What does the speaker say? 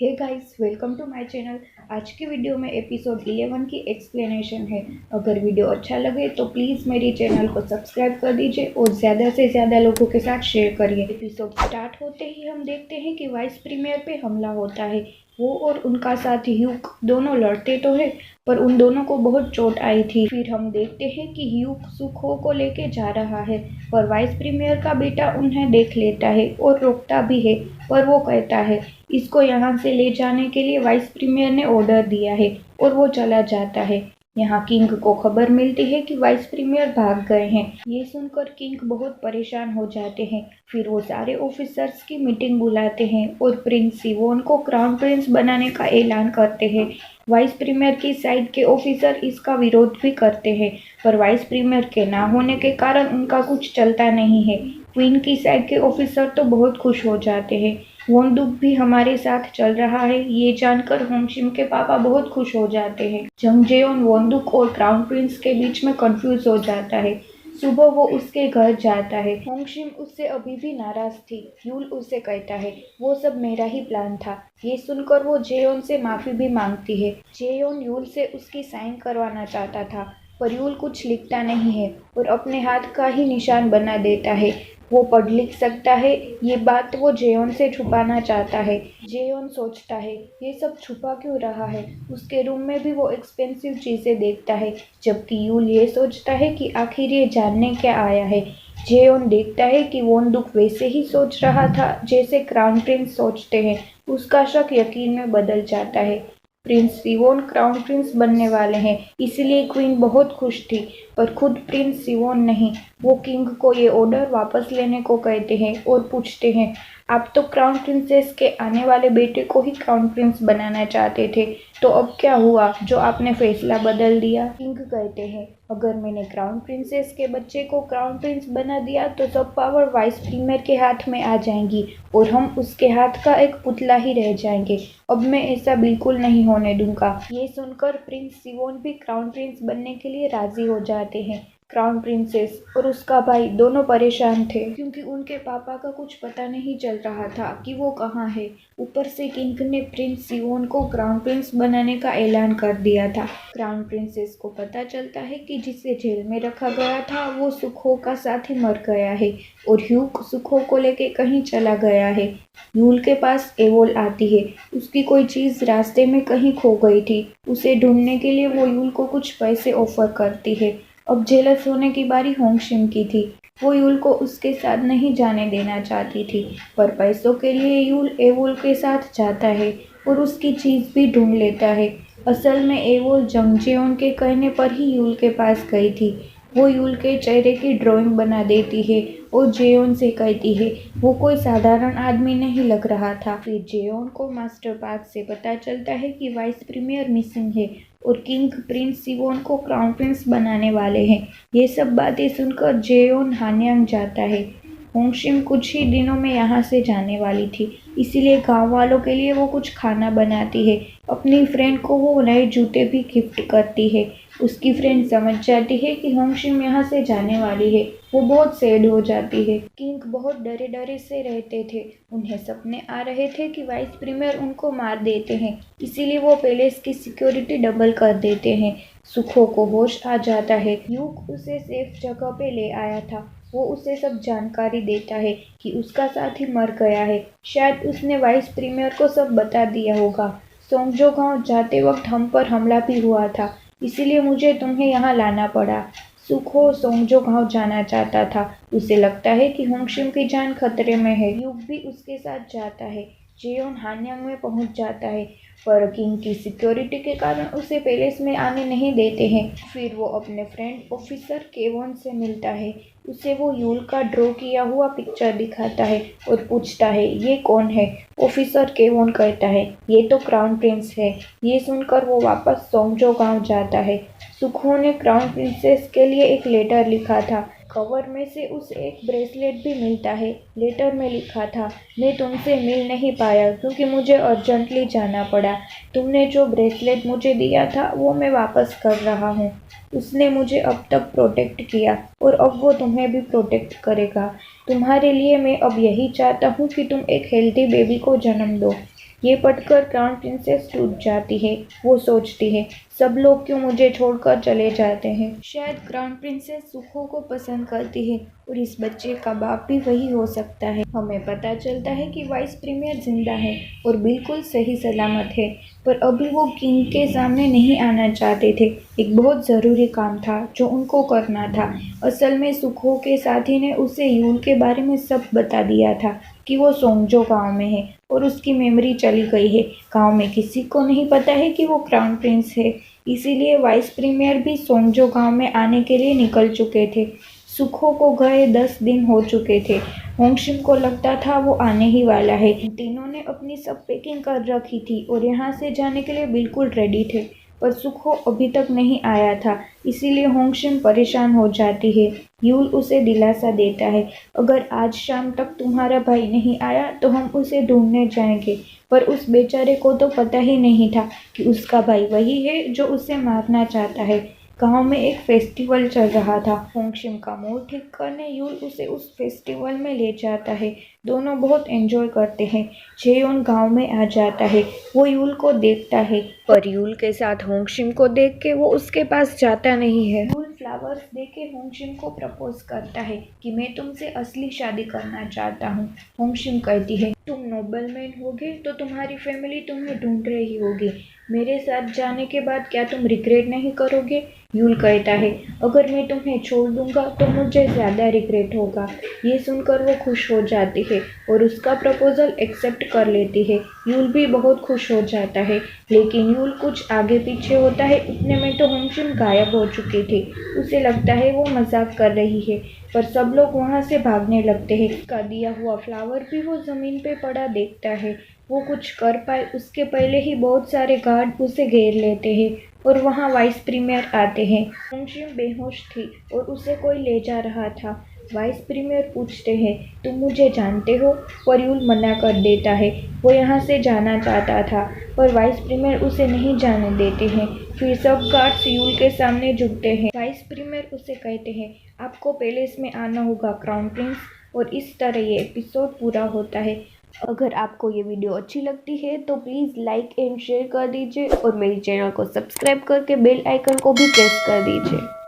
Hey guys, welcome to my channel. आज की video में एपिसोड 11 की एक्सप्लेनेशन है। अगर वीडियो अच्छा लगे तो प्लीज़ मेरी चैनल को सब्सक्राइब कर दीजिए और ज़्यादा से ज़्यादा लोगों के साथ शेयर करिए। एपिसोड स्टार्ट होते ही हम देखते हैं कि वाइस प्रीमियर पे हमला होता है। वो और उनका साथी ह्यूक दोनों लड़ते तो है, पर उन दोनों को बहुत चोट आई थी। फिर हम देखते हैं कि ह्यूक सुखो को लेके जा रहा है, पर वाइस प्रीमियर का बेटा उन्हें देख लेता है और रोकता भी है। पर वो कहता है इसको यहाँ से ले जाने के लिए वाइस प्रीमियर ने ऑर्डर दिया है और वो चला जाता है। यहाँ किंग को खबर मिलती है कि वाइस प्रीमियर भाग गए हैं। ये सुनकर किंग बहुत परेशान हो जाते हैं। फिर वो सारे ऑफिसर्स की मीटिंग बुलाते हैं और प्रिंस सिवोन को क्राउन प्रिंस बनाने का ऐलान करते हैं। वाइस प्रीमियर की साइड के ऑफिसर इसका विरोध भी करते हैं, पर वाइस प्रीमियर के ना होने के कारण उनका कुछ चलता नहीं है। क्वीन की साइड के ऑफिसर तो बहुत खुश हो जाते हैं। वोंदुक भी हमारे साथ चल रहा है, ये जानकर होंगशिम के पापा बहुत खुश हो जाते हैं। जंगजेओन वोंदुक और क्राउन प्रिंस के बीच में कंफ्यूज हो जाता है। सुबह वो उसके घर जाता है। होंगशिम उससे अभी भी नाराज थी। यूल उसे कहता है वो सब मेरा ही प्लान था। ये सुनकर वो जेयोन से माफी भी मांगती है। जेयोन यूल से उसकी साइन करवाना चाहता था, पर यूल कुछ लिखता नहीं है और अपने हाथ का ही निशान बना देता है। वो पढ़ लिख सकता है, ये बात वो जेयोन से छुपाना चाहता है। जेयोन सोचता है ये सब छुपा क्यों रहा है। उसके रूम में भी वो एक्सपेंसिव चीज़ें देखता है, जबकि यूल ये सोचता है कि आखिर ये जानने क्या आया है। जेयोन देखता है कि वोंदुक वैसे ही सोच रहा था जैसे क्राउन प्रिंस सोचते हैं। उसका शक यकीन में बदल जाता है। प्रिंस सिवोन क्राउन प्रिंस बनने वाले हैं, इसलिए क्वीन बहुत खुश थी, पर खुद प्रिंस सिवोन नहीं। वो किंग को ये ऑर्डर वापस लेने को कहते हैं और पूछते हैं आप तो क्राउन प्रिंसेस के आने वाले बेटे को ही क्राउन प्रिंस बनाना चाहते थे, तो अब क्या हुआ जो आपने फैसला बदल दिया। किंग कहते हैं अगर मैंने क्राउन प्रिंसेस के बच्चे को क्राउन प्रिंस बना दिया तो सब पावर वाइस प्रीमियर के हाथ में आ जाएंगी और हम उसके हाथ का एक पुतला ही रह जाएंगे। अब मैं ऐसा बिल्कुल नहीं होने दूंगा। ये सुनकर प्रिंस सिवोन भी क्राउन प्रिंस बनने के लिए राजी हो जाते हैं। क्राउन प्रिंसेस और उसका भाई दोनों परेशान थे, क्योंकि उनके पापा का कुछ पता नहीं चल रहा था कि वो कहाँ है। ऊपर से किंग ने प्रिंस सिवोन को क्राउन प्रिंस बनाने का ऐलान कर दिया था। क्राउन प्रिंसेस को पता चलता है कि जिसे जेल में रखा गया था वो सुखो का साथी मर गया है और ह्यूक सुखो को लेके कहीं चला गया है। यूल के पास एवोल आती है। उसकी कोई चीज़ रास्ते में कहीं खो गई थी। उसे ढूंढने के लिए वो यूल को कुछ पैसे ऑफर करती है। अब जेलस होने की बारी होंगशिम की थी। वो यूल को उसके साथ नहीं जाने देना चाहती थी, पर पैसों के लिए यूल एवोल के साथ जाता है और उसकी चीज़ भी ढूंढ लेता है। असल में एवोल जंगजेओन के कहने पर ही यूल के पास गई थी। वो यूल के चेहरे की ड्राइंग बना देती है और जेयोन से कहती है वो कोई साधारण आदमी नहीं लग रहा था। फिर जेयोन को मास्टर पाथ से पता चलता है कि वाइस प्रीमियर मिसिंग है और किंग प्रिंस सिवोन को क्राउन प्रिंस बनाने वाले हैं। ये सब बातें सुनकर जेयोन हान्यांग जाता है। होंगशिम कुछ ही दिनों में यहाँ से जाने वाली थी, इसीलिए गांव वालों के लिए वो कुछ खाना बनाती है। अपनी फ्रेंड को वो नए जूते भी गिफ्ट करती है। उसकी फ्रेंड समझ जाती है कि होंगशिम यहाँ से जाने वाली है। वो बहुत सैड हो जाती है। किंग बहुत डरे डरे से रहते थे। उन्हें सपने आ रहे थे कि वाइस प्रीमियर उनको मार देते हैं, इसीलिए वो पैलेस की सिक्योरिटी डबल कर देते हैं। सुखो को होश आ जाता है। यूक उसे सेफ जगह पे ले आया था। वो उसे सब जानकारी देता है कि उसका साथी मर गया है। शायद उसने वाइस प्रीमियर को सब बता दिया होगा। सोंगजो गांव जाते वक्त हम पर हमला भी हुआ था, इसीलिए मुझे तुम्हें यहाँ लाना पड़ा। सुखो सोंगजो गांव जाना चाहता था। उसे लगता है कि होंगशिम की जान खतरे में है। युग भी उसके साथ जाता है। जेयोन हान्यांग में पहुंच जाता है, पर किंग की सिक्योरिटी के कारण उसे पैलेस में आने नहीं देते हैं। फिर वो अपने फ्रेंड ऑफिसर केवोन से मिलता है। उसे वो यूल का ड्रॉ किया हुआ पिक्चर दिखाता है और पूछता है ये कौन है। ऑफिसर केवोन कहता है ये तो क्राउन प्रिंस है। ये सुनकर वो वापस सोंगजो गांव जाता है। सुखो ने क्राउन प्रिंसेस के लिए एक लेटर लिखा था। कवर में से उसे एक ब्रेसलेट भी मिलता है। लेटर में लिखा था मैं तुमसे मिल नहीं पाया क्योंकि मुझे अर्जेंटली जाना पड़ा। तुमने जो ब्रेसलेट मुझे दिया था वो मैं वापस कर रहा हूँ। उसने मुझे अब तक प्रोटेक्ट किया और अब वो तुम्हें भी प्रोटेक्ट करेगा। तुम्हारे लिए मैं अब यही चाहता हूँ कि तुम एक हेल्दी बेबी को जन्म दो। ये पढ़कर क्राउन प्रिंसेस टूट जाती है। वो सोचती है, सब लोग क्यों मुझे छोड़कर चले जाते हैं। शायद क्राउन प्रिंसेस सुखो को पसंद करती है और इस बच्चे का बाप भी वही हो सकता है। हमें पता चलता है कि वाइस प्रीमियर जिंदा है और बिल्कुल सही सलामत है, पर अभी वो किंग के सामने नहीं आना चाहते थे। एक बहुत ज़रूरी काम था जो उनको करना था। असल में सुखो के साथी ने उसे यूल के बारे में सब बता दिया था कि वो सोंगजो गांव में है और उसकी मेमोरी चली गई है। गांव में किसी को नहीं पता है कि वो क्राउन प्रिंस है, इसीलिए वाइस प्रीमियर भी सोंगजो गांव में आने के लिए निकल चुके थे। सुखो को गए 10 दिन हो चुके थे। होंगशिम को लगता था वो आने ही वाला है। तीनों ने अपनी सब पैकिंग कर रखी थी और यहाँ से जाने के लिए बिल्कुल रेडी थे, पर सुखो अभी तक नहीं आया था, इसीलिए होंगशिम परेशान हो जाती है। यूल उसे दिलासा देता है, अगर आज शाम तक तुम्हारा भाई नहीं आया तो हम उसे ढूंढने जाएंगे। पर उस बेचारे को तो पता ही नहीं था कि उसका भाई वही है जो उसे मारना चाहता है। गांव में एक फेस्टिवल चल रहा था। होंगशिम का मूड ठीक करने यूल उसे उस फेस्टिवल में ले जाता है। दोनों बहुत एंजॉय करते हैं। जेयोन गांव में आ जाता है। वो यूल को देखता है, पर यूल के साथ होंगशिम को देख के वो उसके पास जाता नहीं है। यूल फ्लावर्स देके होंगशिम को प्रपोज करता है कि मैं तुमसे असली शादी करना चाहता हूँ। होंगशिम कहती है, तुम नोबलमैन होगे तो तुम्हारी फैमिली तुम्हें ढूंढ रही होगी। मेरे साथ जाने के बाद क्या तुम रिग्रेट नहीं करोगे? यूल कहता है, अगर मैं तुम्हें छोड़ दूंगा तो मुझे ज़्यादा रिग्रेट होगा। ये सुनकर वो खुश हो जाती है और उसका प्रपोजल एक्सेप्ट कर लेती है। यूल भी बहुत खुश हो जाता है, लेकिन यूल कुछ आगे पीछे होता है। उतने में तो होंगशिम गायब हो चुकी थी। उसे लगता है वो मजाक कर रही है, पर सब लोग वहाँ से भागने लगते हैं। उसका दिया हुआ फ्लावर भी वो ज़मीन पे पड़ा देखता है। वो कुछ कर पाए उसके पहले ही बहुत सारे गार्ड उसे घेर लेते हैं और वहाँ वाइस प्रीमियर आते हैं। होंगशिम बेहोश थी और उसे कोई ले जा रहा था। वाइस प्रीमियर पूछते हैं, तुम मुझे जानते हो? पर यूल मना कर देता है। वो यहाँ से जाना चाहता था, पर वाइस प्रीमियर उसे नहीं जाने देते हैं। फिर सब गार्ड्स यूल के सामने झुकते हैं। वाइस प्रीमियर उसे कहते हैं, आपको पैलेस में आना होगा क्राउन प्रिंस। और इस तरह ये एपिसोड पूरा होता है। अगर आपको ये वीडियो अच्छी लगती है तो प्लीज़ लाइक एंड शेयर कर दीजिए और मेरी चैनल को सब्सक्राइब करके बेल आइकन को भी प्रेस कर दीजिए।